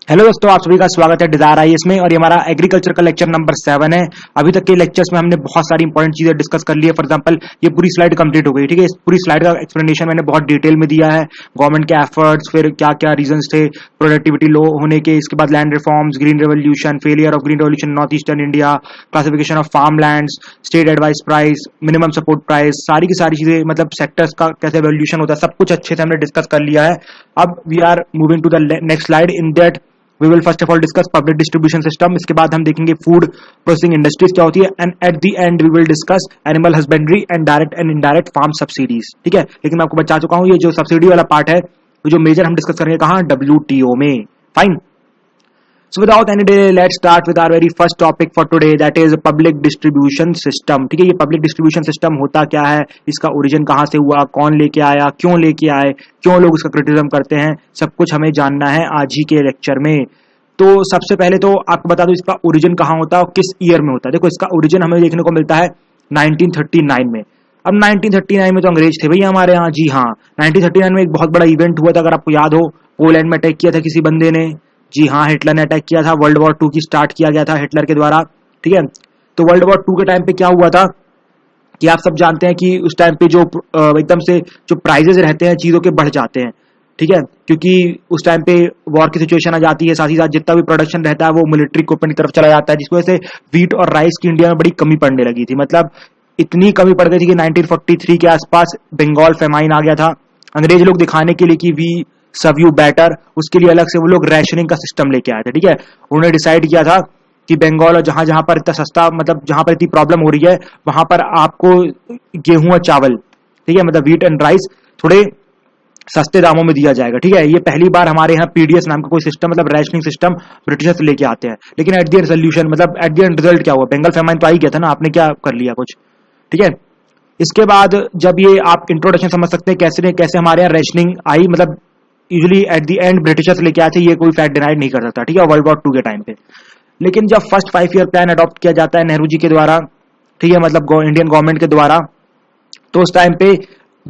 Hello दोस्तों, आप सभी का स्वागत है डिजायर आईएएस में। और ये हमारा एग्रीकल्चर का लेक्चर नंबर 7 है। अभी तक के लेक्चर्स में हमने बहुत सारी इंपॉर्टेंट चीजें डिस्कस कर ली है। फॉर एग्जांपल ये पूरी स्लाइड कंप्लीट हो गई, ठीक है। इस पूरी स्लाइड का एक्सप्लेनेशन मैंने बहुत डिटेल में दिया है। गवर्नमेंट के एफर्ट्स, फिर क्या क्या रीजंस थे प्रोडक्टिविटी लो होने के, इसके बाद land reforms, green revolution, failure of green revolution north eastern India, classification of farm lands, state advise price, minimum support price, सारी की सारी चीजें, मतलब सेक्टर्स का कैसे वैल्यूएशन होता है, सब कुछ अच्छे से हमने डिस्कस कर लिया है। अब we are moving to the next slide. In that we will first of all discuss public distribution system। इसके बाद हम देखेंगे फूड प्रोसेसिंग इंडस्ट्रीज क्या होती है, and at the end we will discuss animal husbandry and direct and indirect farm subsidies, ठीक है। लेकिन मैं आपको बता चुका हूं, ये जो सब्सिडी वाला पार्ट है, जो मेजर हम डिस्कस करेंगे कहां, WTO में। Fine. So without any delay, let's start with our very first topic for today, that is public distribution system। ठीक है, ये public distribution system होता क्या है, इसका ओरिजिन कहाँ से हुआ, कौन लेके आया, क्यों लेके आए, क्यों लोग इसका क्रिटिसिज्म करते हैं, सब कुछ हमें जानना है आज ही के लेक्चर में। तो सबसे पहले तो आपको बता दूं इसका ओरिजिन कहाँ होता है और किस ईयर में होता है। देखो, इसका ओरिजिन हमें देखने को मिलता है 1939 में। अब 1939 में तो अंग्रेज थे भैया हमारे यहाँ, जी हाँ। 1939 में एक बहुत बड़ा इवेंट हुआ था, अगर आपको याद हो, पोलैंड में अटैक किया था किसी बंदे ने, जी हाँ, हिटलर ने अटैक किया था। वर्ल्ड वॉर 2 की स्टार्ट किया गया था हिटलर के द्वारा, ठीक है। तो वर्ल्ड वॉर 2 के टाइम पे क्या हुआ था कि आप सब जानते हैं कि उस टाइम पे जो एकदम से जो प्राइजेस रहते हैं चीजों के बढ़ जाते हैं, ठीक है, क्योंकि उस टाइम पे वॉर की सिचुएशन आ जाती है। साथ ही साथ जितना भी प्रोडक्शन रहता है वो मिलिट्री इक्विपमेंट की तरफ चला जाता है, जिसकी वजह से व्हीट और राइस की इंडिया में बड़ी कमी पड़ने लगी थी। मतलब इतनी कमी पड़ गई थी कि 1943 के आसपास बंगाल फेमाइन आ गया था। अंग्रेज लोग दिखाने के लिए कि वी सर्व यू बेटर, उसके लिए अलग से वो लोग रैशनिंग का सिस्टम लेके आए थे, ठीक है। उन्होंने डिसाइड किया था कि बंगाल और जहां जहां पर इतना सस्ता, मतलब जहां पर इतनी प्रॉब्लम हो रही है, वहां पर आपको गेहूं और चावल, ठीक है, मतलब व्हीट एंड राइस थोड़े सस्ते दामों में दिया जाएगा, ठीक है। ये पहली बार हमारे यहाँ पीडीएस नाम का कोई सिस्टम, मतलब रैशनिंग सिस्टम ब्रिटिशर्स लेके आते हैं। लेकिन एट द एंड सोल्यूशन, मतलब एट द एंड रिजल्ट क्या हुआ, बंगाल फेमाइन तो आ ही गया था ना, आपने क्या कर लिया कुछ, ठीक है। इसके बाद जब ये आप इंट्रोडक्शन समझ सकते हैं कैसे कैसे हमारे यहाँ रैशनिंग आई, मतलब usually eight the and Britishers लेके आए थे, ये कोई फैक्ट डिनाइड नहीं कर सकता, ठीक है, वर्ल्ड वॉर 2 के टाइम पे। लेकिन जब फर्स्ट 5 ईयर प्लान अडॉप्ट किया जाता है नेहरू जी के द्वारा, ठीक है, मतलब इंडियन गवर्नमेंट के द्वारा, तो उस टाइम पे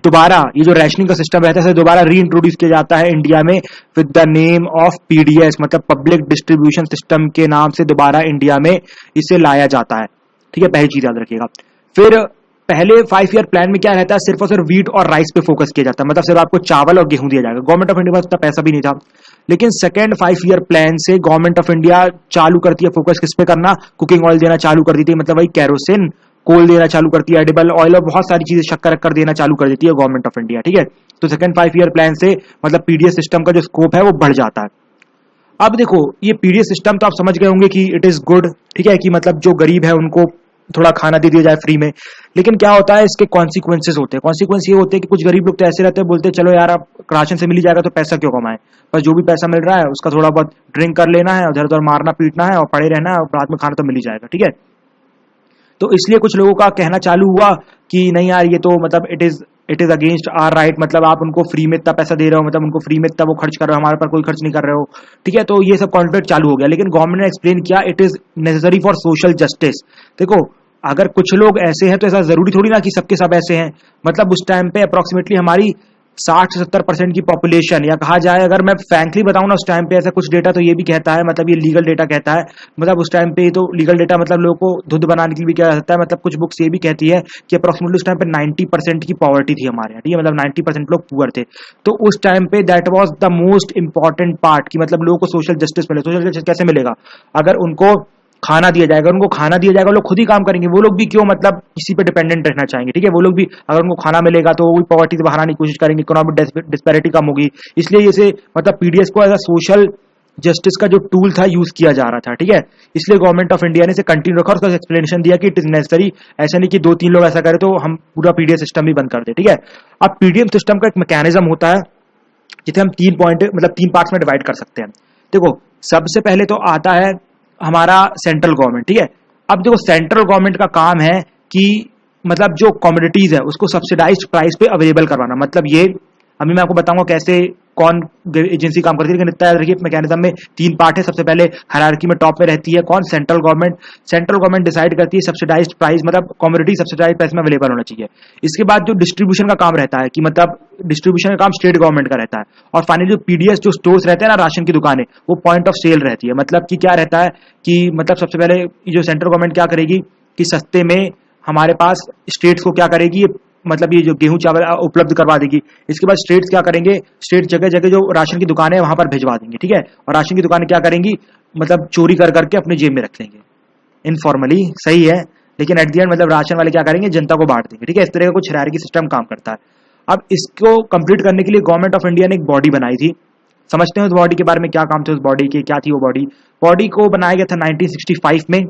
दोबारा ये जो रैशनिंग का सिस्टम रहता है दोबारा री इंट्रोड्यूस किया जाता है इंडिया में with the name of PDS, मतलब पब्लिक डिस्ट्रीब्यूशन सिस्टम के नाम से दोबारा इंडिया में इसे लाया जाता है, ठीक है। पहली चीज याद रखिएगा। फिर पहले 5 ईयर प्लान में क्या रहता है, सिर्फ और सिर्फ व्हीट और राइस पे फोकस किया जाता है, मतलब सिर्फ आपको चावल और गेहूं दिया जाएगा। गवर्नमेंट ऑफ इंडिया में उतना पैसा भी नहीं था। लेकिन सेकेंड 5 ईयर प्लान से गवर्नमेंट ऑफ इंडिया चालू करती है फोकस किस पे करना, कुकिंग ऑयल देना चालू कर देती है, मतलब वही कैरोसिन, कोल देना चालू करती है, एडिबल ऑयल और बहुत सारी चीजें, शक्कर अक्कर देना चालू कर देती है गवर्नमेंट ऑफ इंडिया, ठीक है। तो सेकंड 5 ईयर प्लान से मतलब पीडीएस सिस्टम का जो स्कोप है वो बढ़ जाता है। अब देखो, ये पीडीएस सिस्टम तो आप समझ गए होंगे कि इट इज गुड, ठीक है, कि मतलब जो गरीब है उनको थोड़ा खाना दे दिया जाए फ्री में। लेकिन क्या होता है, इसके कॉन्सिक्वेंसेस होते हैं। कॉन्सिक्वेंस ये होते हैं कि कुछ गरीब लोग तो ऐसे रहते हैं, बोलते हैं चलो यार आप राशन से मिल ही जाएगा तो पैसा क्यों कमाए, बस जो भी पैसा मिल रहा है उसका थोड़ा बहुत ड्रिंक कर लेना है, उधर उधर मारना पीटना है और पड़े रहना है, और रात में खाना तो मिल ही जाएगा, ठीक है। तो इसलिए कुछ लोगों का कहना चालू हुआ कि नहीं यार, ये तो मतलब it is against our right, मतलब आप उनको फ्री में इतना पैसा दे रहे हो, मतलब उनको फ्री में इतना वो खर्च कर रहे हो, हमारे पर कोई खर्च नहीं कर रहे हो, ठीक है। तो ये सब कॉन्फ्लिक्ट चालू हो गया। लेकिन गवर्नमेंट ने एक्सप्लेन किया it is necessary for social justice. देखो, अगर कुछ लोग ऐसे हैं तो ऐसा जरूरी थोड़ी ना कि सबके सब ऐसे हैं। मतलब उस टाइम पे अप्रोक्सीमेटली हमारी 60 से 70% की पॉपुलेशन, या कहा जाए, अगर मैं फ्रैंकली बताऊं ना, उस टाइम पे ऐसा कुछ डेटा तो ये भी कहता है, मतलब ये लीगल डेटा कहता है, मतलब उस टाइम पे तो लीगल डेटा मतलब लोगों को धुंध बनाने के लिए भी किया जा सकता है। मतलब कुछ बुक्स ये भी कहती है कि अप्रोक्सीमेटली उस टाइम पे 90% की पॉवर्टी थी हमारे यहाँ, ठीक है, मतलब 90% लोग पुअर थे। तो उस टाइम पे that was the most important part कि मतलब लोगों को सोशल जस्टिस मिले। सोशल जस्टिस कैसे मिलेगा, अगर उनको खाना दिया जाएगा, उनको खाना दिया जाएगा, लोग खुद ही काम करेंगे। वो लोग भी क्यों मतलब किसी पे डिपेंडेंट रहना चाहेंगे, ठीक है। वो लोग भी अगर उनको खाना मिलेगा तो वो पॉवर्टी से बाहर आने की कोशिश करेंगे, इकोनॉमिक डिस्पैरिटी कम होगी। इसलिए इसे मतलब पीडीएस को एज अ सोशल जस्टिस का जो टूल था यूज किया जा रहा था, ठीक है। इसलिए गवर्नमेंट ऑफ इंडिया ने इसे कंटिन्यू रखा और उसका एक्सप्लेनेशन दिया कि इट इज नेसेसरी। ऐसा नहीं कि 2-3 लोग ऐसा करें तो हम पूरा पीडीएस सिस्टम भी बंद कर दे, ठीक है। अब पीडीएम सिस्टम का एक मैकेनिज्म होता है जिसे हम 3 पार्ट्स में डिवाइड कर सकते हैं। देखो, सबसे पहले तो आता है हमारा सेंट्रल गवर्नमेंट, ठीक है। अब देखो, सेंट्रल गवर्नमेंट का काम है कि मतलब जो कमोडिटीज है उसको सब्सिडाइज्ड प्राइस पे अवेलेबल करवाना। मतलब ये अभी मैं आपको बताऊंगा कैसे कौन एजेंसी काम करती है, लेकिन इतना याद रखिए मैकेनिज्म में 3 पार्ट है। सबसे पहले हायरार्की में टॉप में रहती है कौन, central government. Central government decide करती है सब्सिडाइज्ड प्राइस, मतलब कमोडिटी सब्सिडाइज्ड प्राइस में अवेलेबल होना चाहिए। इसके बाद जो डिस्ट्रीब्यूशन का काम रहता है कि मतलब डिस्ट्रीब्यूशन का काम स्टेट गवर्नमेंट का रहता है। और फाइनली जो पीडीएस जो स्टोर्स रहते हैं ना, राशन की दुकानें, वो पॉइंट ऑफ सेल रहती है। मतलब कि क्या रहता है कि मतलब सबसे पहले जो सेंट्रल गवर्नमेंट क्या करेगी कि सस्ते में हमारे पास स्टेट्स को क्या करेगी, मतलब ये जो गेहूं चावल उपलब्ध करवा देगी। इसके बाद स्टेट्स क्या करेंगे, स्टेट जगह जगह जो राशन की दुकानें हैं वहां पर भिजवा देंगे, ठीक है। और राशन की दुकानें क्या करेंगी, मतलब चोरी कर करके अपने जेब में रख लेंगे। इनफॉर्मली सही है, लेकिन एट द एंड मतलब राशन वाले क्या करेंगे, जनता को बांट देंगे, ठीक है। इस तरह का कुछ हायरार्की सिस्टम काम करता है। अब इसको कंप्लीट करने के लिए गवर्नमेंट ऑफ इंडिया ने एक बॉडी बनाई थी। समझते हैं उस बॉडी के बारे में, क्या काम थे उस बॉडी के, क्या थी वो बॉडी। बॉडी को बनाया गया था 1965 में।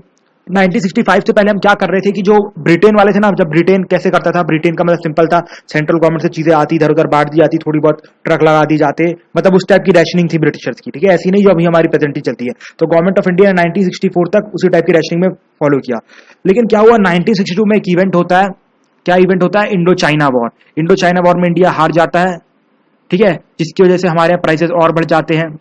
1965 से पहले हम क्या कर रहे थे कि जो ब्रिटेन वाले थे ना, जब ब्रिटेन कैसे करता था, ब्रिटेन का मतलब सिंपल था, सेंट्रल गवर्नमेंट से चीजें आती इधर उधर बांट दी जाती, थोड़ी बहुत ट्रक लगा दी जाते, मतलब उस टाइप की रैशनिंग थी ब्रिटिशर्स की, ठीक है। ऐसी नहीं जो अभी हमारी प्रेजेंटली चलती है। तो गवर्नमेंट ऑफ इंडिया ने 1964 तक उसी टाइप की रैशनिंग में फॉलो किया। लेकिन क्या हुआ, 1962 में एक इवेंट होता है। क्या इवेंट होता है, Indo China war. Indo China war में इंडिया हार जाता है, ठीक है, जिसकी वजह से हमारे यहाँ प्राइसेस और बढ़ जाते हैं।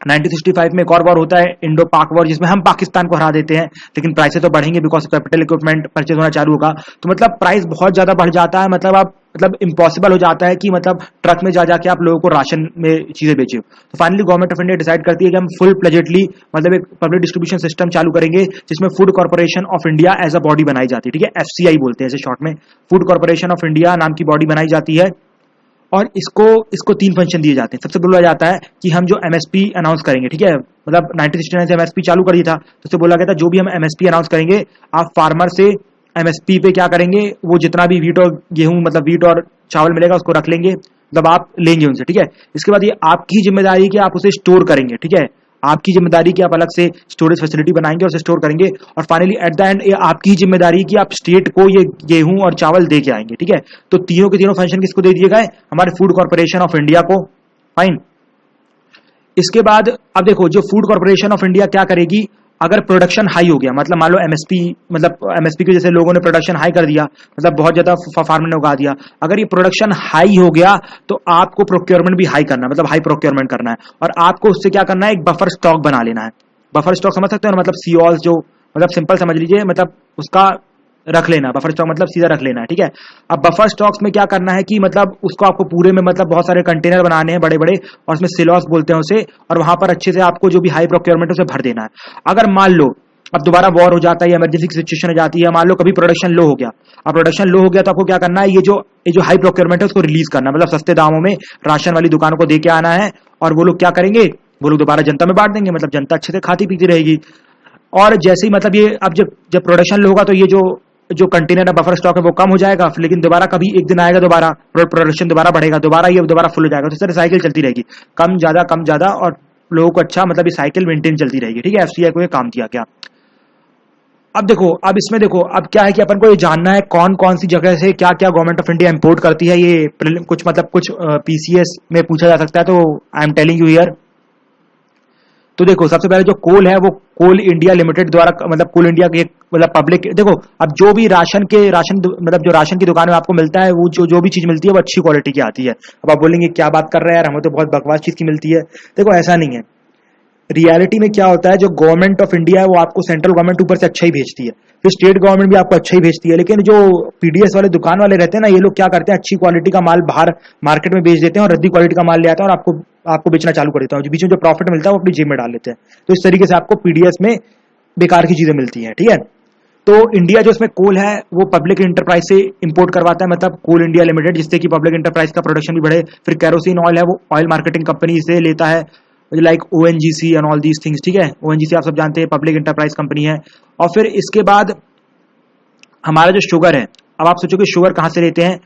1965 में एक और वॉर होता है, इंडो पाक वॉर, जिसमें हम पाकिस्तान को हरा देते हैं, लेकिन प्राइसेस तो बढ़ेंगे बिकॉज कैपिटल इक्विपमेंट परचेज होना चालू होगा। तो मतलब प्राइस बहुत ज्यादा बढ़ जाता है, मतलब इम्पॉसिबल हो जाता है कि मतलब ट्रक में जा जाके आप लोगों को राशन में चीजें बेचे। तो finally government of India decide करती है कि हम फुल प्लेजेटली मतलब एक पब्लिक डिस्ट्रीब्यूशन सिस्टम चालू करेंगे, जिसमें food corporation of India as a body बनाई जाती है, ठीक है। एफसीआई बोलते हैं इसे शॉर्ट में, फूड कॉर्पोरेशन ऑफ इंडिया नाम की बॉडी बनाई जाती है। और इसको 3 फंक्शन दिए जाते हैं। सबसे बोला जाता है कि हम जो एमएसपी अनाउंस करेंगे, ठीक है, मतलब 1969 से एमएसपी चालू कर दिया था, तो उससे बोला गया था जो भी हम एमएसपी अनाउंस करेंगे, आप फार्मर से एमएसपी पे क्या करेंगे, वो जितना भी वीट और गेहूं मतलब वीट और चावल मिलेगा उसको रख लेंगे, मतलब आप लेंगे उनसे, ठीक है। इसके बाद ये आपकी जिम्मेदारी है कि आप उसे स्टोर करेंगे, ठीक है। आपकी जिम्मेदारी कि आप अलग से स्टोरेज फैसिलिटी बनाएंगे और उसे स्टोर करेंगे। और फाइनली एट द एंड ये आपकी जिम्मेदारी कि आप स्टेट को ये गेहूं और चावल दे के आएंगे, ठीक है। तो तीनों के तीनों फंक्शन किसको दे दिए गए, हमारे फूड कॉर्पोरेशन ऑफ इंडिया को। फाइन। इसके बाद अब देखो, जो फूड कॉर्पोरेशन ऑफ इंडिया क्या करेगी, अगर प्रोडक्शन हाई हो गया, मतलब मान लो एमएसपी की जैसे लोगों ने प्रोडक्शन हाई कर दिया, मतलब बहुत ज्यादा फार्मर ने उगा दिया, अगर ये प्रोडक्शन हाई हो गया तो आपको प्रोक्योरमेंट भी हाई करना है, मतलब हाई प्रोक्योरमेंट करना है। और आपको उससे क्या करना है, एक बफर स्टॉक बना लेना है। बफर स्टॉक समझ सकते हो ना, मतलब सीऑल्स, जो मतलब सिंपल समझ लीजिए, मतलब उसका रख लेना। बफर स्टॉक मतलब सीधा रख लेना है, ठीक है। अब बफर स्टॉक्स में क्या करना है कि मतलब उसको आपको पूरे में मतलब बहुत सारे कंटेनर बनाने हैं बड़े बड़े, और उसमें सिलॉस बोलते हैं उसे, और वहां पर अच्छे से आपको जो भी हाई प्रोक्योरमेंट है उसे भर देना है। अगर मान लो अब दोबारा वॉर हो जाता है या इमरजेंसी सिचुएशन हो जाती है, मान लो कभी प्रोडक्शन लो हो गया, अब प्रोडक्शन लो हो गया तो आपको क्या करना है, ये जो हाई प्रोक्योरमेंट है उसको रिलीज करना, मतलब सस्ते दामों में राशन वाली दुकानों को दे के आना है। और वो लोग क्या करेंगे, वो लोग दोबारा जनता में बांट देंगे, मतलब जनता अच्छे से खाती पीती रहेगी। और जैसे ही मतलब ये अब जब प्रोडक्शन लो होगा तो ये जो कंटेनर है, बफर स्टॉक है, वो कम हो जाएगा, लेकिन दोबारा कभी एक दिन आएगा, दोबारा प्रोडक्शन दोबारा बढ़ेगा, दोबारा ये दोबारा फुल हो जाएगा। तो इस तरह साइकिल चलती रहेगी, कम ज्यादा, और लोगों को अच्छा मतलब ये साइकिल मेंटेन चलती रहेगी, ठीक है। एफसीआई को ये काम किया क्या। अब इसमें देखो, अब क्या है कि अपन को ये जानना है कौन कौन सी जगह से क्या क्या गवर्नमेंट ऑफ इंडिया इंपोर्ट करती है। ये कुछ पीसीएस में पूछा जा सकता है, तो I am telling you here. तो देखो, सबसे पहले जो कोल है वो कोल इंडिया लिमिटेड द्वारा, मतलब कोल इंडिया के मतलब पब्लिक, देखो अब जो भी राशन मतलब जो राशन की दुकान में आपको मिलता है, वो जो भी चीज मिलती है वो अच्छी क्वालिटी की आती है। अब आप बोलेंगे क्या बात कर रहे हैं यार, हमें तो बहुत बकवास चीज की मिलती है। देखो ऐसा नहीं है, रियलिटी में क्या होता है, जो गवर्नमेंट ऑफ इंडिया है वो आपको सेंट्रल गवर्नमेंट ऊपर से अच्छा ही भेजती है, फिर स्टेट गवर्नमेंट भी आपको अच्छा ही भेजती है। लेकिन जो पीडीएस वाले दुकान वाले रहते हैं ना, ये लोग क्या करते हैं, अच्छी क्वालिटी का माल बाहर मार्केट में बेच देते हैं और रद्दी क्वालिटी का माल ले आते हैं और आपको बेचना चालू कर देता है। बीच में जो प्रॉफिट मिलता है वो अपनी जेब में डाल लेते हैं। तो इस तरीके से आपको पीडीएस में बेकार की चीजें मिलती हैं, ठीक है। तो इंडिया जो इसमें कोल है वो पब्लिक इंटरप्राइज से इंपोर्ट करवाता है, मतलब कोल इंडिया लिमिटेड, जिससे कि पब्लिक इंटरप्राइज का प्रोडक्शन भी बढ़े। फिर कैरोसिन ऑयल है वो ऑयल मार्केटिंग कंपनी से लेता है, like ONGC and all these things, ठीक है। ओएनजीसी आप सब जानते हैं पब्लिक इंटरप्राइज कंपनी है। और फिर इसके बाद हमारा जो शुगर है, अब आप सोचो कि शुगर कहां से लेते हैं,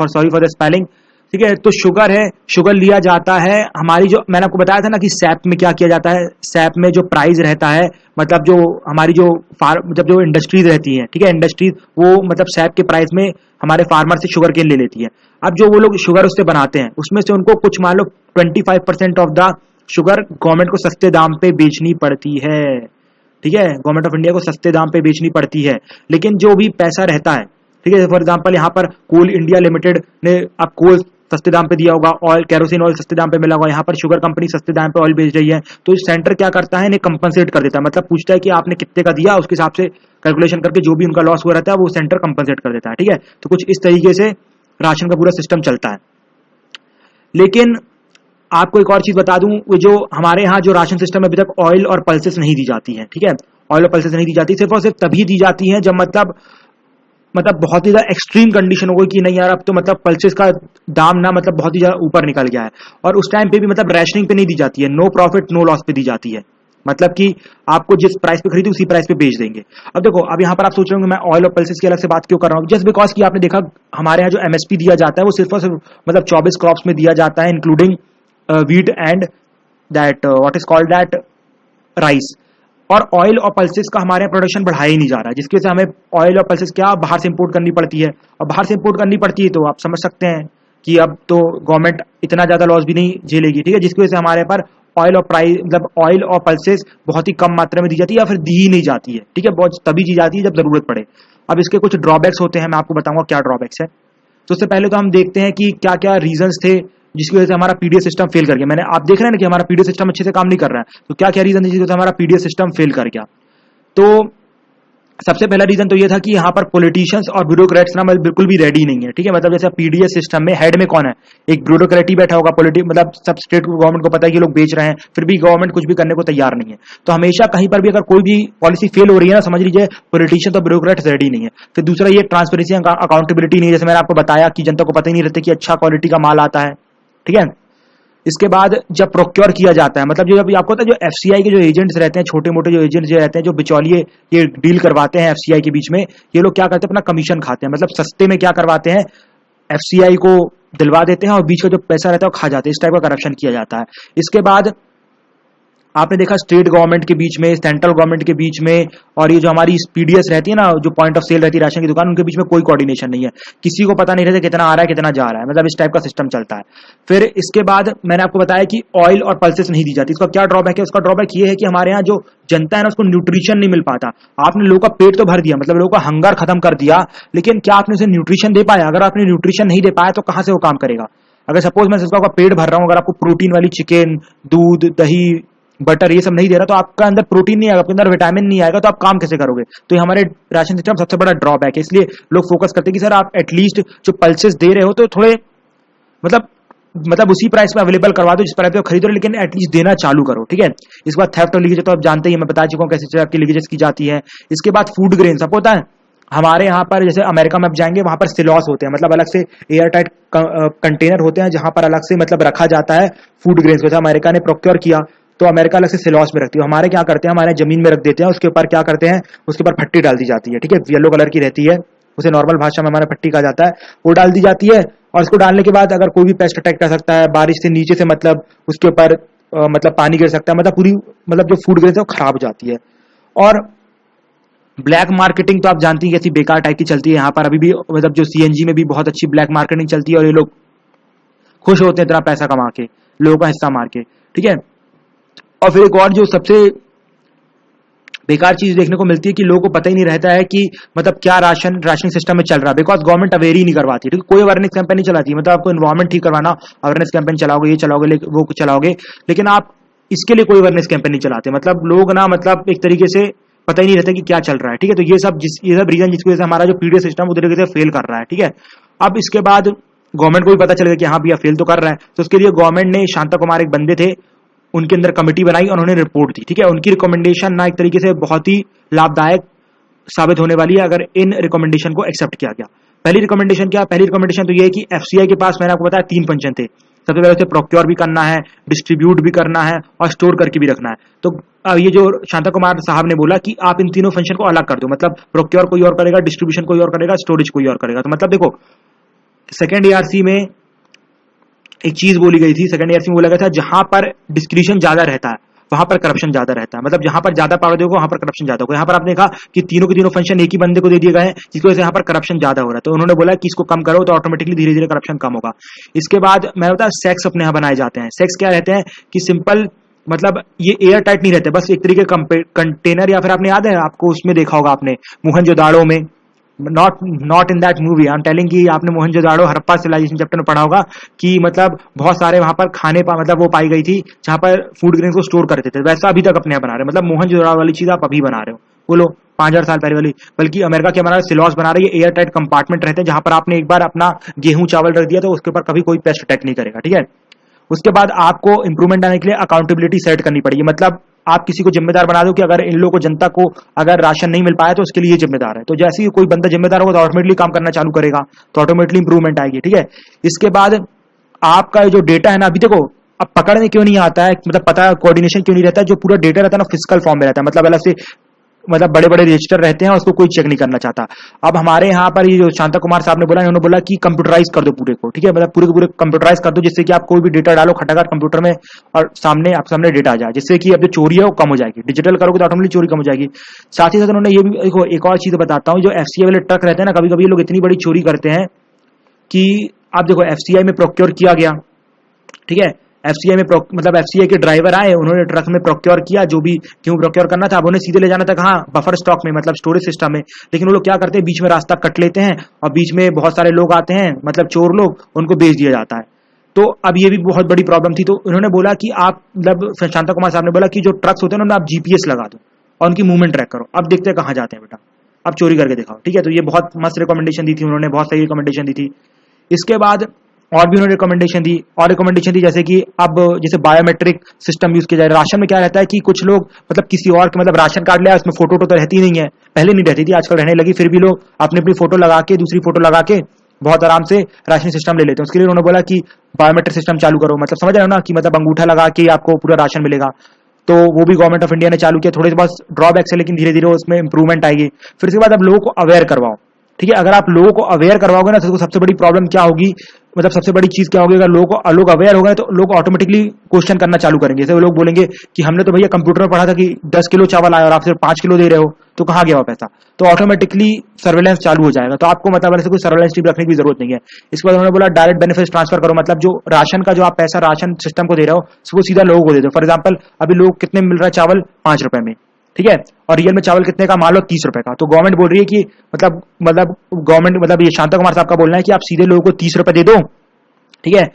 सॉरी फॉर द स्पेलिंग, ठीक है। तो शुगर है, शुगर लिया जाता है हमारी, जो मैंने आपको बताया था ना कि सैप में क्या किया जाता है, सैप में जो प्राइस रहता है, मतलब जो हमारी जो इंडस्ट्रीज रहती है, ठीक है, इंडस्ट्रीज वो मतलब सैप के प्राइस में हमारे फार्मर से शुगर केन ले लेती है। अब जो वो लोग शुगर उससे बनाते हैं, उसमें से उनको कुछ मान लो 25% ऑफ द शुगर गवर्नमेंट को सस्ते दाम पे बेचनी पड़ती है, ठीक है। गवर्नमेंट ऑफ इंडिया को सस्ते दाम पे बेचनी पड़ती है। लेकिन जो भी पैसा रहता है, ठीक है, फॉर एग्जांपल यहाँ पर कोल इंडिया लिमिटेड ने अब कोल सस्ते दाम पे दिया होगा, ऑयल केरोसिन ऑयल सस्ते दाम पे मिला होगा, यहाँ पर शुगर कंपनी सस्ते दाम पे ऑयल बेच रही है, तो सेंटर क्या करता है, इन्हें कंपनसेट कर देता है, मतलब पूछता है कि आपने कितने का दिया, उसके हिसाब से कैलकुलेशन करके जो भी उनका लॉस हुआ रहता है वो सेंटर कंपनसेट कर देता है। ठीक है, तो कुछ इस तरीके से राशन का पूरा सिस्टम चलता है। लेकिन आपको एक और चीज बता दूं, वो जो हमारे यहाँ जो राशन सिस्टम है अभी तक ऑयल और पल्सेस नहीं दी जाती है। ठीक है, ऑयल और पल्सेस नहीं दी जाती, सिर्फ और सिर्फ तभी दी जाती है जब मतलब बहुत ही ज्यादा एक्सट्रीम कंडीशन हो गई कि नहीं यार अब तो मतलब पल्सेस का दाम ना मतलब बहुत ही ज्यादा ऊपर निकल गया है, और उस टाइम पे भी मतलब रैशनिंग पे नहीं दी जाती है, नो प्रॉफिट नो लॉस पे दी जाती है, मतलब कि आपको जिस प्राइस पे खरीदी उसी प्राइस पे बेच देंगे। अब देखो, अब यहाँ पर आप सोच रहे हो मैं ऑयल और पल्सेस की अलग से बात क्यों कर रहा हूँ, जस्ट बिकॉज कि आपने देखा हमारे यहाँ जो एमएसपी दिया जाता है वो सिर्फ और सिर्फ मतलब 24 क्रॉप्स में दिया जाता है, including wheat and that what is called that rice, और ऑयल और पल्सेस का हमारे यहाँ प्रोडक्शन बढ़ाया ही नहीं जा रहा है, जिसकी वजह से हमें ऑयल और पल्सेस क्या बाहर से इंपोर्ट करनी पड़ती है, और बाहर से इंपोर्ट करनी पड़ती है तो आप समझ सकते हैं कि अब तो गवर्नमेंट इतना ज्यादा लॉस भी नहीं झेलेगी। ठीक है, जिसकी वजह से हमारे पर ऑयल और प्राइस मतलब ऑयल और पल्सेस बहुत ही कम मात्रा में दी जाती है या फिर दी ही नहीं जाती है। ठीक है, बहुत तभी दी जाती है जब जरूरत पड़े। अब इसके कुछ ड्रॉबैक्स होते हैं, मैं आपको बताऊंगा क्या ड्रॉबैक्स है। तो उससे पहले तो हम देखते हैं कि क्या क्या रीजंस थे जिसकी वजह से हमारा पीडीएस सिस्टम फेल कर गया। मैंने आप देख रहे हैं ना कि हमारा पीडीएस सिस्टम अच्छे से काम नहीं कर रहा है, तो क्या क्या रीजन है जिसकी वजह से हमारा पीडीएस सिस्टम फेल कर गया। तो सबसे पहला रीजन तो ये था कि यहाँ पर पॉलिटिशियंस और ब्यूरोक्रेट्स ना बिल्कुल भी रेडी नहीं है। ठीक है, मतलब जैसे पीडीएस सिस्टम में हेड में कौन है, एक ब्यूरोक्रेट ही बैठा होगा, मतलब सब स्टेट गवर्नमेंट को पता है कि लोग बेच रहे हैं, फिर भी गवर्नमेंट कुछ भी करने को तैयार नहीं है। तो हमेशा कहीं पर भी अगर कोई भी पॉलिसी फेल हो रही है ना, समझ लीजिए पॉलिटिशियन तो ब्यूरोक्रेट्स रेडी नहीं है। फिर दूसरा ये ट्रांसपेरेंसी अकाउंटेबिलिटी नहीं है, जैसे मैंने आपको बताया कि जनता को पता ही नहीं रहता कि अच्छा क्वालिटी का माल आता है। ठीक है, इसके बाद जब प्रोक्योर किया जाता है, मतलब जो अभी आपको पता है जो एफसीआई के जो एजेंट्स रहते हैं, छोटे मोटे जो एजेंट्स जो रहते हैं, जो बिचौलिए ये डील करवाते हैं एफसीआई के बीच में, ये लोग क्या करते हैं अपना कमीशन खाते हैं, मतलब सस्ते में क्या करवाते हैं एफसीआई को दिलवा देते हैं और बीच का जो पैसा रहता है वो खा जाते हैं। इस टाइप का करप्शन किया जाता है। इसके बाद आपने देखा स्टेट गवर्नमेंट के बीच में, सेंट्रल गवर्नमेंट के बीच में, और ये जो हमारी पीडीएस रहती है ना, जो पॉइंट ऑफ सेल रहती है राशन की दुकान, उनके बीच में कोई कोऑर्डिनेशन नहीं है, किसी को पता नहीं रहता कितना आ रहा है कितना जा रहा है, मतलब इस टाइप का सिस्टम चलता है। फिर इसके बाद मैंने आपको बताया कि ऑयल और पल्सेस नहीं दी जाती। इसका क्या ड्रॉबैक है, उसका ड्रॉबैक ये है कि हमारे यहाँ जो जनता है ना उसको न्यूट्रिशन नहीं मिल पाता। आपने लोगों का पेट तो भर दिया, मतलब लोगों का हंगर खत्म कर दिया, लेकिन क्या आपने उसे न्यूट्रिशन दे पाया? अगर आपने न्यूट्रिशन नहीं दे पाया तो कहां से वो काम करेगा? अगर सपोज मैं आपका पेट भर रहा हूं, अगर आपको प्रोटीन वाली चिकन, दूध, दही, बटर ये सब नहीं दे रहा, तो आपका अंदर प्रोटीन नहीं आएगा, आपके अंदर विटामिन नहीं आएगा, तो आप काम कैसे करोगे? तो ये हमारे राशन सिस्टम सबसे बड़ा ड्रॉबैक है। इसलिए लोग फोकस करते हैं कि सर आप एटलीस्ट जो पल्सेस दे रहे हो तो थोड़े मतलब उसी प्राइस में अवेलेबल करवा दो जिस प्राइस पे खरीदो, लेकिन एटलीस्ट देना चालू करो। ठीक है, इसके बाद थेफ्ट और लीकेज तो आप जानते ही, मैं बता चुका हूं कैसे आपकी लीकेजेस की जाती है। इसके बाद फूड ग्रेन सब होता है हमारे यहाँ पर, जैसे अमेरिका में आप जाएंगे वहां पर सिलॉस होते हैं, मतलब अलग से एयर टाइट कंटेनर होते हैं जहां पर अलग से मतलब रखा जाता है फूड ग्रेन्स को। अमेरिका ने प्रोक्योर किया तो अमेरिका अलग से सिलॉस में रखती है, हमारे क्या करते हैं हमारे जमीन में रख देते हैं, उसके ऊपर क्या करते हैं, उसके ऊपर फट्टी डाल दी जाती है। ठीक है, येलो कलर की रहती है, उसे नॉर्मल भाषा में हमारा फट्टी कहा जाता है, वो डाल दी जाती है। और इसको डालने के बाद अगर कोई भी पेस्ट अटैक कर सकता है, बारिश से नीचे से मतलब उसके ऊपर मतलब पानी गिर सकता है, मतलब पूरी मतलब जो फूड ग्रेन है वो खराब हो जाती है। और ब्लैक मार्केटिंग तो आप जानती हैं कैसी बेकार टाइप की चलती है यहाँ पर अभी भी, मतलब जो सीएनजी में भी बहुत अच्छी ब्लैक मार्केटिंग चलती है और ये लोग खुश होते हैं इतना पैसा कमा के, लोगों का हिस्सा मार के। ठीक है, और फिर एक और जो सबसे बेकार चीज देखने को मिलती है कि लोगों को पता ही नहीं रहता है कि मतलब क्या राशन सिस्टम में चल रहा है, बिकॉज गवर्नमेंट अवेयर ही नहीं करवाती है। कोई अवेयरनेस कैंपेन नहीं चलाती, मतलब आपको एनवायरमेंट ठीक करवाना, अवेयरनेस कैंपेन चलाओगे, ये चलाओगे, वो चलाओगे, लेकिन आप इसके लिए कोई अवेयरनेस कैंपेन नहीं चलाते। मतलब लोग ना मतलब एक तरीके से पता ही नहीं रहता कि क्या चल रहा है। ठीक है, तो ये सब रीजन जिसकी वजह से हमारा जो पीडीएस सिस्टम उस तरीके से फेल कर रहा है। ठीक है, अब इसके बाद गवर्नमेंट को भी पता चलेगा कि हाँ भैया फेल तो कर रहा है, तो उसके लिए गवर्नमेंट ने शांता कुमार एक बंदे थे, उनके अंदर कमेटी बनाई और उन्होंने रिपोर्ट दी। ठीक है, उनकी रिकमेंडेशन ना एक तरीके से बहुत ही लाभदायक साबित होने वाली है अगर इन रिकमेंडेशन को एक्सेप्ट किया गया। पहली रिकमेंडेशन क्या? पहली रिकमेंडेशन तो ये है कि एफसीआई के पास मैंने आपको बताया 3 फंक्शन थे। सबसे पहले उसे प्रोक्योर भी करना है, डिस्ट्रीब्यूट भी करना है और स्टोर करके भी रखना है। तो ये जो शांता कुमार साहब ने बोला कि आप इन तीनों फंक्शन को अलग कर दो, मतलब प्रोक्योर कोई और करेगा, डिस्ट्रीब्यूशन कोई और करेगा, स्टोरेज कोई और करेगा। तो मतलब देखो सेकेंड एआरसी में एक चीज बोली गई थी, सेकंड एआरसी में बोला गया था जहां पर डिस्क्रिशन ज्यादा रहता है वहां पर करप्शन ज्यादा रहता है, मतलब जहां पर ज्यादा पावर दोगे वहां पर करप्शन ज्यादा होगा। यहाँ पर आपने देखा कि तीनों के तीनों फंक्शन एक ही बंदे को दे दिए गए हैं, जिसकी वजह से यहाँ पर करप्शन ज्यादा हो रहा है। तो उन्होंने बोला कि इसको कम करो तो ऑटोमेटिकली धीरे धीरे करप्शन कम होगा। इसके बाद मैं बता सेक्स अपने यहाँ बनाए जाते हैं। सेक्स क्या रहते हैं कि सिंपल मतलब ये एयर टाइट नहीं रहते, बस एक तरीके कंटेनर, या फिर आपने याद है आपको उसमें देखा होगा आपने मोहनजोदाड़ो में not in that movie. I am telling कि आपने मोहनजोदाड़ो हड़प्पा सिविलाइजेशन चैप्टर में पढ़ा होगा कि मतलब बहुत सारे वहां पर खाने मतलब वो पाई गई थी जहां पर फूड ग्रेन को स्टोर करते थे, वैसा अभी तक अपने यहाँ बना रहे, मतलब मोहनजोदाड़ो वाली चीज आप अभी बना रहे हो, बोलो 5,000 साल पहले वाली। बल्कि अमेरिका क्या बना रहा है, सिलॉस बना रही है, एयर टाइट कंपार्टमेंट रहते हैं जहां पर आपने एक बार अपना गेहूं चावल रख दिया तो उसके ऊपर कभी कोई पेस्ट अटैक नहीं करेगा, ठीक है। उसके बाद आपको इंप्रूवमेंट आने के लिए अकाउंटेबिलिटी सेट करनी पड़ेगी, मतलब आप किसी को जिम्मेदार बना दो कि अगर इन लोगों को, जनता को अगर राशन नहीं मिल पाया तो उसके लिए ये जिम्मेदार है। तो जैसे ही कोई बंदा जिम्मेदार होगा तो ऑटोमेटिकली काम करना चालू करेगा, तो ऑटोमेटिकली इंप्रूवमेंट आएगी, ठीक है। इसके बाद आपका जो डेटा है ना, अभी देखो अब पकड़ में क्यों नहीं आता है, मतलब पता कोऑर्डिनेशन क्यों नहीं रहता है, जो पूरा डेटा रहता है ना फिजिकल फॉर्म में रहता है, मतलब अलग से मतलब बड़े बड़े रजिस्टर रहते हैं, उसको कोई चेक नहीं करना चाहता। अब हमारे यहाँ पर ये जो शांता कुमार साहब ने बोला, इन्होंने बोला कि कंप्यूटराइज कर दो पूरे को, ठीक है, मतलब पूरे के पूरे कंप्यूटराइज कर दो, जिससे कि आप कोई भी डेटा डालो खटाखट कंप्यूटर में और आप सामने डेटा आ जाए, जिससे कि अब जो चोरी है वो कम हो जाएगी। डिजिटल करोगे तो ऑटोमेटिकली चोरी कम हो जाएगी। साथ ही साथ उन्होंने ये भी एक और चीज बताता हूँ, जो एफसीआई वाले ट्रक रहते हैं ना, कभी कभी ये लोग इतनी बड़ी चोरी करते हैं कि आप देखो एफसीआई में प्रोक्योर किया गया, ठीक है, एफसीआई में मतलब एफसीआई के ड्राइवर आए, उन्होंने ट्रक में प्रोक्योर किया जो भी क्यों प्रोक्योर करना था, अब उन्हें सीधे ले जाना था कहाँ, बफर स्टॉक में, मतलब स्टोरेज सिस्टम में। लेकिन वो लोग क्या करते हैं, बीच में रास्ता कट लेते हैं और बीच में बहुत सारे लोग आते हैं, मतलब चोर लोग, उनको बेच दिया जाता है। तो अब ये भी बहुत बड़ी प्रॉब्लम थी। तो उन्होंने बोला कि आप, मतलब शांता कुमार साहब ने बोला कि जो ट्रक्स होते हैं ना, आप जीपीएस लगा दो और उनकी मूवमेंट ट्रैक करो, अब देखते हैं कहाँ जाते हैं बेटा, अब चोरी करके दिखाओ, ठीक है। तो ये बहुत मस्त रिकमेंडेशन दी थी उन्होंने, बहुत सही रिकमेंडेशन दी थी। इसके बाद और भी उन्होंने रिकमेंडेशन दी जैसे कि अब जैसे बायोमेट्रिक सिस्टम यूज किया जाए। राशन में क्या रहता है कि कुछ लोग मतलब किसी और के मतलब राशन कार्ड लिया, उसमें फोटो तो रहती नहीं है, पहले नहीं रहती थी, आजकल रहने लगी, फिर भी लोग अपनी अपनी फोटो लगा के, दूसरी फोटो लगा के बहुत आराम से राशन सिस्टम ले लेते हैं। उसके लिए उन्होंने बोला कि बायोमेट्रिक सिस्टम चालू करो, मतलब समझ रहे हो ना कि मतलब अंगूठा लगा के आपको पूरा राशन मिलेगा। तो वो भी गवर्नमेंट ऑफ इंडिया ने चालू किया, थोड़े बहुत ड्रॉबैक्स है लेकिन धीरे धीरे उसमें इंप्रूवमेंट आएगी। फिर उसके बाद अब लोगों को अवेयर करवाओ, ठीक है। अगर आप लोगों को अवेयर करवाओगे ना तो सबसे बड़ी प्रॉब्लम क्या होगी, मतलब सबसे बड़ी चीज क्या होगी, अगर लोग अवेयर हो गए तो लोग ऑटोमेटिकली क्वेश्चन करना चालू करेंगे। जैसे वो लोग बोलेंगे कि हमने तो भैया कंप्यूटर में पढ़ा था कि 10 किलो चावल आया और आप सिर्फ 5 किलो दे रहे हो, तो कहाँ गया वो पैसा, तो ऑटोमेटिकली सर्वेलेंस चालू हो जाएगा। तो आपको मतलब ऐसे कोई सर्वेलेंस टीम रखने की जरूरत नहीं है। इसके बाद उन्होंने बोला डायरेक्ट बेनिफिट ट्रांसफर करो, मतलब जो राशन का जो आप पैसा राशन सिस्टम को दे रहे हो वो सीधा लोगों को दे दो। फॉर एग्जाम्पल अभी लोग कितने मिल रहा है चावल, 5 रुपए में, ठीक है, और रियल में चावल कितने का, मान लो 30 रुपए का। तो गवर्नमेंट बोल रही है कि मतलब गवर्नमेंट मतलब ये शांता कुमार साहब का बोलना है कि आप सीधे लोगों को 30 रुपए दे दो, ठीक है,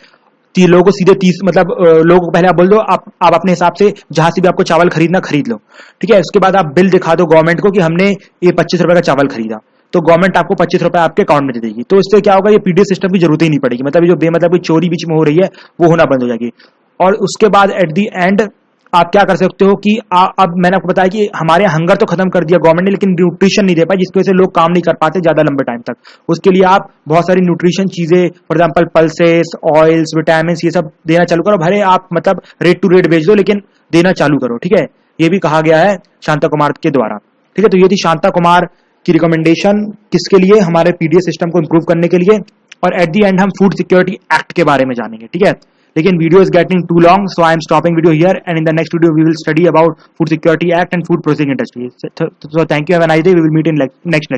लोगों को सीधे 30 मतलब लोगों को पहले आप बोल दो आप अपने हिसाब से जहां से भी आपको चावल खरीदना खरीद लो, ठीक है। उसके बाद आप बिल दिखा दो गवर्नमेंट को कि हमने ये 25 रुपए का चावल खरीदा, तो गवर्नमेंट आपको 25 रुपए आपके अकाउंट में दे देगी। तो इससे क्या होगा, ये पीडीएस सिस्टम की जरूरत ही नहीं पड़ेगी, मतलब जो बेमतलब कोई चोरी बीच में हो रही है वो होना बंद हो जाएगी। और उसके बाद एट दी एंड आप क्या कर सकते हो कि अब मैंने आपको बताया कि हमारे हंगर तो खत्म कर दिया गवर्नमेंट ने, लेकिन न्यूट्रिशन नहीं दे पाई, जिसकी वजह से लोग काम नहीं कर पाते ज्यादा लंबे टाइम तक। उसके लिए आप बहुत सारी न्यूट्रिशन चीजें, for example pulses, oils, vitamin, ये सब देना चालू करो। भले आप मतलब रेट टू रेट बेच दो, लेकिन देना चालू करो, ठीक है। ये भी कहा गया है शांता कुमार के द्वारा, ठीक है। तो ये थी शांता कुमार की रिकमेंडेशन, किसके लिए, हमारे पीडीएस सिस्टम को इंप्रूव करने के लिए। और एट दी एंड हम फूड सिक्योरिटी एक्ट के बारे में जानेंगे, ठीक है। लेकिन video is getting too long, so I am stopping video here, and in the next video we will study about Food Security Act and food processing industry. So thank you, have a nice day, we will meet in next lecture.